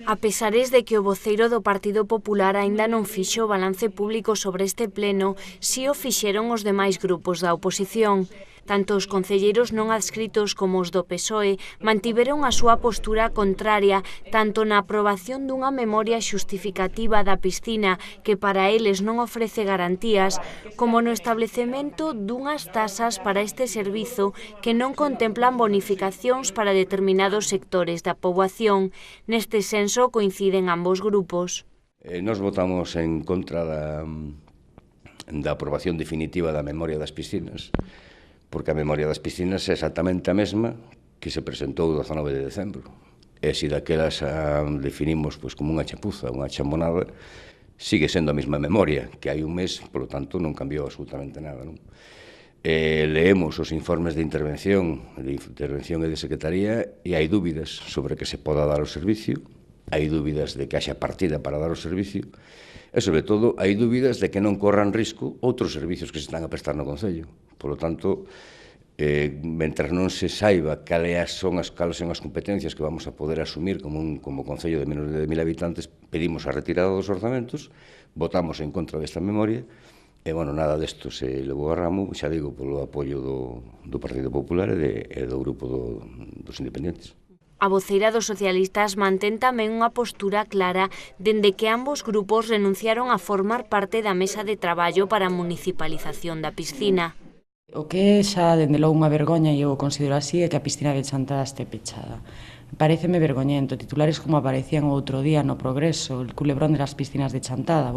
A pesares de que o voceiro do Partido Popular aínda non fixo o balance público sobre este pleno, si o fixeron os demais grupos da oposición. Tanto os concelleiros non adscritos como os do PSOE mantiveron a súa postura contraria tanto na aprobación dunha memoria xustificativa da piscina que para eles non ofrece garantías, como no establecemento dunhas tasas para este servizo que non contemplan bonificacións para determinados sectores da poboación. Neste senso coinciden ambos grupos. Nos votamos en contra da aprobación definitiva da memoria das piscinas, porque a memoria das piscinas é exactamente a mesma que se presentou o 19 de decembro. E se daquelas definimos como unha chapuza, unha chambonada, sigue sendo a mesma memoria que hai un mes, polo tanto non cambiou absolutamente nada. Leemos os informes de intervención e de secretaría e hai dúbidas sobre que se poda dar o servicio, hai dúbidas de que haxa partida para dar o servicio e, sobre todo, hai dúbidas de que non corran risco outros servicios que se están a prestar no Concello. Por lo tanto, mentre non se saiba cales son as competencias que vamos a poder asumir como Concello de menos de 1000 habitantes, pedimos a retirada dos orzamentos, votamos en contra desta memoria, e, nada desto se levou a ramo, xa digo, polo apoio do Partido Popular e do grupo dos independentes. A voceira dos socialistas mantén tamén unha postura clara dende que ambos grupos renunciaron a formar parte da mesa de traballo para a municipalización da piscina. O que é xa dende logo unha vergoña, e eu o considero así, é que a piscina de Chantada este pechada. Paréceme vergoñento, titulares como aparecían outro día no Progreso, el culebrón de las piscinas de Chantada,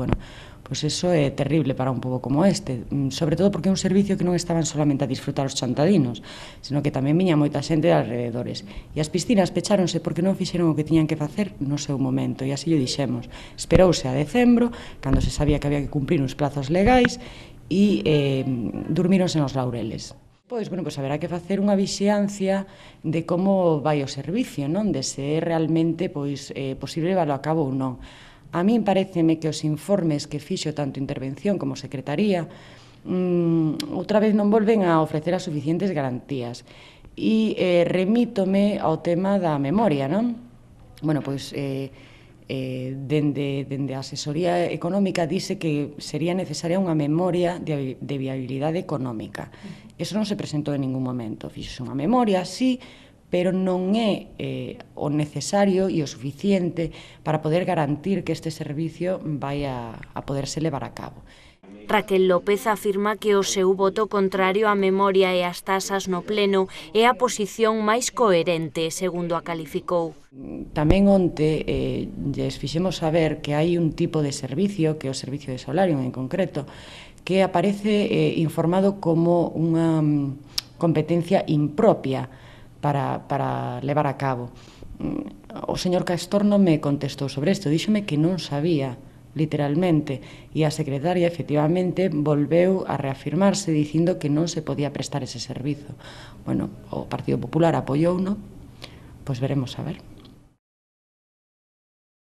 pois eso é terrible para un pobo como este, sobre todo porque é un servicio que non estaban solamente a disfrutar os chantadinos, senón que tamén viña moita xente de alrededores. E as piscinas pecháronse porque non fixeron o que tiñan que facer no seu momento, e así o dixemos. Esperouse a decembro, cando se sabía que había que cumprir uns plazos legais, e dormironse nos laureles. Pois haberá que facer unha vixiancia de como vai o servicio, de se é realmente posible levarlo a cabo ou non. A min pareceme que os informes que fixo tanto Intervención como Secretaría outra vez non volven a ofrecer as suficientes garantías. E remítome ao tema da memoria, dende a asesoría económica dice que sería necesaria unha memoria de viabilidade económica. Eso non se presentou en ningún momento. Fixose unha memoria, sí, pero non é o necesario e o suficiente para poder garantir que este servicio vai a poderse levar a cabo. Raquel López afirma que o seu voto contrario á memoria e ás tasas no pleno é a posición máis coherente, segundo a calificou. Tamén onte lles fixemos saber que hai un tipo de servicio, que é o servicio de Solarium en concreto, que aparece informado como unha competencia impropia para levar a cabo. O señor Castor non me contestou sobre isto, díxome que non sabía, literalmente, e a secretaria efectivamente volveu a reafirmarse dicindo que non se podía prestar ese servizo. O Partido Popular apoiouno, pois veremos a ver.